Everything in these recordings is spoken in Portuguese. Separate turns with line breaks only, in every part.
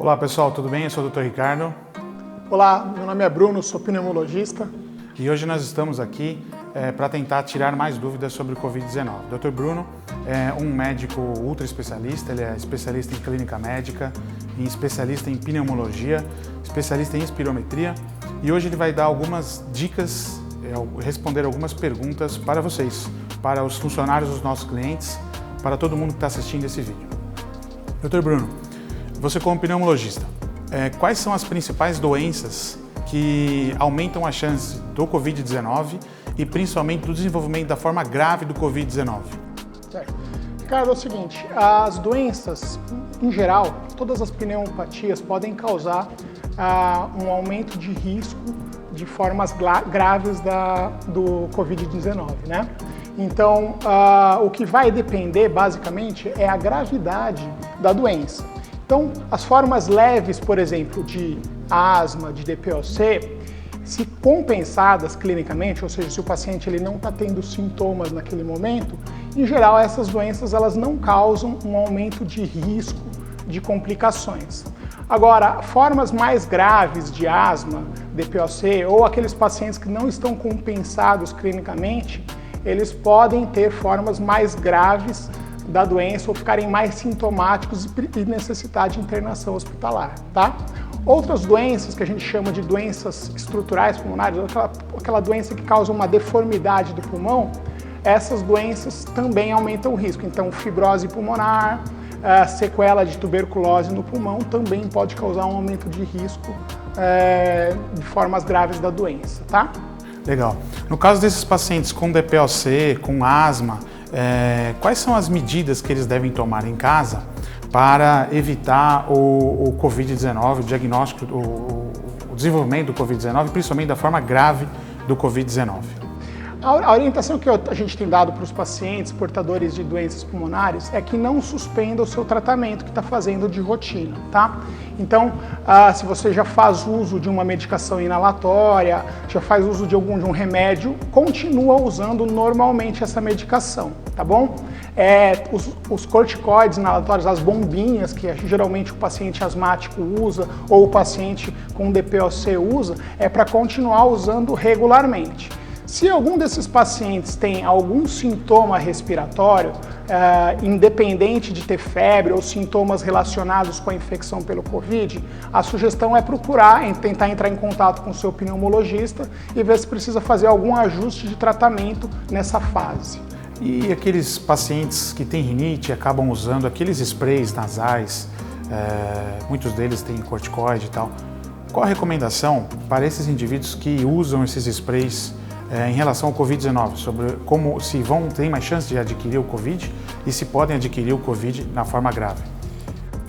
Olá pessoal, tudo bem? Eu sou o Dr. Ricardo.
Olá, meu nome é Bruno, sou pneumologista.
E hoje nós estamos aqui para tentar tirar mais dúvidas sobre o Covid-19. O Dr. Bruno é um médico ultra especialista, ele é especialista em clínica médica, especialista em pneumologia, especialista em espirometria e hoje ele vai dar algumas dicas, responder algumas perguntas para vocês, para os funcionários dos nossos clientes, para todo mundo que está assistindo esse vídeo. Dr. Bruno, você como pneumologista, quais são as principais doenças que aumentam a chance do Covid-19 e principalmente do desenvolvimento da forma grave do Covid-19?
Certo. Ricardo, é o seguinte, as doenças, em geral, todas as pneumopatias podem causar um aumento de risco de formas graves do Covid-19, né? Então, o que vai depender, basicamente, é a gravidade da doença. Então, as formas leves, por exemplo, de asma, de DPOC, se compensadas clinicamente, ou seja, se o paciente ele não está tendo sintomas naquele momento, em geral essas doenças elas não causam um aumento de risco de complicações. Agora, formas mais graves de asma, DPOC, ou aqueles pacientes que não estão compensados clinicamente, eles podem ter formas mais graves da doença ou ficarem mais sintomáticos e necessitar de internação hospitalar, tá? Outras doenças que a gente chama de doenças estruturais pulmonares, aquela doença que causa uma deformidade do pulmão, essas doenças também aumentam o risco. Então, fibrose pulmonar, sequela de tuberculose no pulmão também pode causar um aumento de risco de formas graves da doença, tá?
Legal. No caso desses pacientes com DPOC, com asma, quais são as medidas que eles devem tomar em casa para evitar o Covid-19, o diagnóstico, o desenvolvimento do Covid-19, principalmente da forma grave do Covid-19?
A orientação que a gente tem dado para os pacientes portadores de doenças pulmonares é que não suspenda o seu tratamento que está fazendo de rotina, tá? Então, se você já faz uso de uma medicação inalatória, já faz uso de um remédio, continua usando normalmente essa medicação, tá bom? Os corticoides inalatórios, as bombinhas que geralmente o paciente asmático usa ou o paciente com DPOC usa, é para continuar usando regularmente. Se algum desses pacientes tem algum sintoma respiratório, independente de ter febre ou sintomas relacionados com a infecção pelo Covid, a sugestão é tentar entrar em contato com o seu pneumologista e ver se precisa fazer algum ajuste de tratamento nessa fase.
E aqueles pacientes que têm rinite acabam usando aqueles sprays nasais, muitos deles têm corticoide e tal. Qual a recomendação para esses indivíduos que usam esses sprays em relação ao Covid-19, sobre se tem mais chance de adquirir o Covid e se podem adquirir o Covid na forma grave?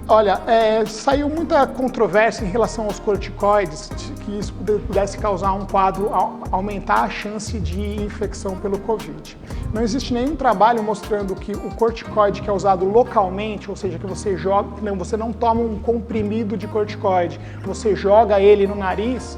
Olha, saiu muita controvérsia em relação aos corticoides, que isso pudesse causar um quadro, aumentar a chance de infecção pelo Covid. Não existe nenhum trabalho mostrando que o corticoide que é usado localmente, ou seja, que você não toma um comprimido de corticoide, você joga ele no nariz,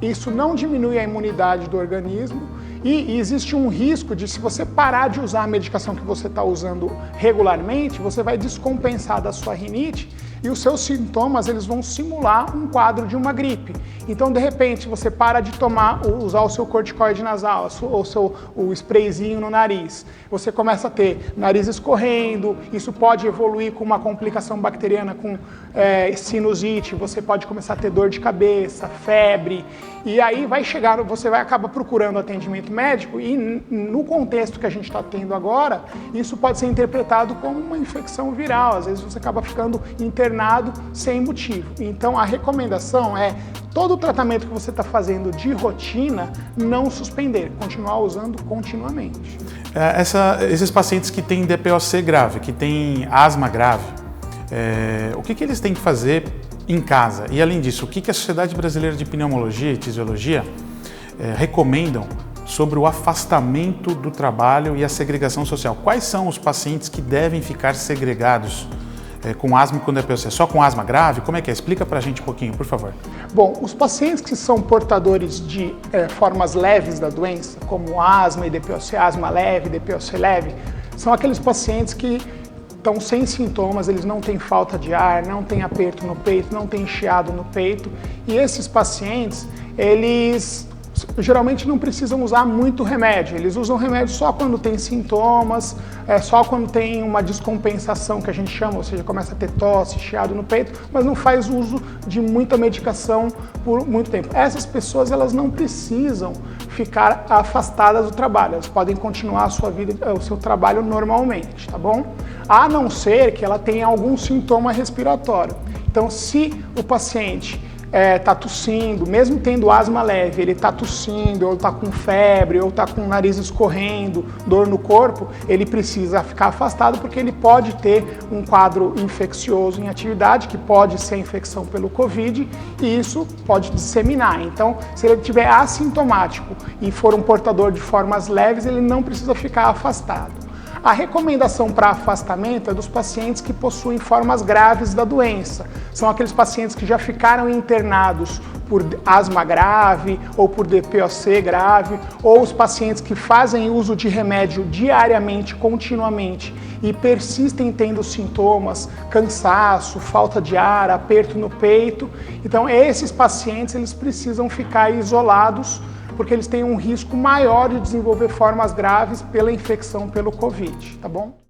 isso não diminui a imunidade do organismo e existe um risco de, se você parar de usar a medicação que você está usando regularmente, você vai descompensar da sua rinite e os seus sintomas eles vão simular um quadro de uma gripe. Então, de repente, você para de usar o seu corticoide nasal, o sprayzinho no nariz. Você começa a ter nariz escorrendo, isso pode evoluir com uma complicação bacteriana com sinusite, você pode começar a ter dor de cabeça, febre, e aí você vai acabar procurando atendimento médico e no contexto que a gente está tendo agora, isso pode ser interpretado como uma infecção viral, às vezes você acaba ficando internado sem motivo. Então a recomendação é todo o tratamento que você está fazendo de rotina, não suspender, continuar usando continuamente.
Esses pacientes que têm DPOC grave, que têm asma grave, o que eles têm que fazer em casa? E além disso, o que a Sociedade Brasileira de Pneumologia e Tisiologia recomendam sobre o afastamento do trabalho e a segregação social? Quais são os pacientes que devem ficar segregados com asma e com DPOC? Só com asma grave? Como é que é? Explica pra gente um pouquinho, por favor.
Bom, os pacientes que são portadores de formas leves da doença, como asma e DPOC, asma leve, DPOC leve, são aqueles pacientes que estão sem sintomas, eles não têm falta de ar, não têm aperto no peito, não têm chiado no peito. E esses pacientes, eles geralmente não precisam usar muito remédio, eles usam remédio só quando tem sintomas, só quando tem uma descompensação que a gente chama, ou seja, começa a ter tosse, chiado no peito, mas não faz uso de muita medicação por muito tempo. Essas pessoas, elas não precisam ficar afastadas do trabalho, elas podem continuar a sua vida, o seu trabalho normalmente, tá bom? A não ser que ela tenha algum sintoma respiratório. Então, se o paciente está tossindo, mesmo tendo asma leve, ele está tossindo, ou está com febre, ou está com o nariz escorrendo, dor no corpo, ele precisa ficar afastado porque ele pode ter um quadro infeccioso em atividade, que pode ser infecção pelo Covid, e isso pode disseminar. Então, se ele estiver assintomático e for um portador de formas leves, ele não precisa ficar afastado. A recomendação para afastamento é dos pacientes que possuem formas graves da doença. São aqueles pacientes que já ficaram internados por asma grave ou por DPOC grave, ou os pacientes que fazem uso de remédio diariamente, continuamente, e persistem tendo sintomas, cansaço, falta de ar, aperto no peito. Então, esses pacientes, eles precisam ficar isolados, porque eles têm um risco maior de desenvolver formas graves pela infecção pelo Covid, tá bom?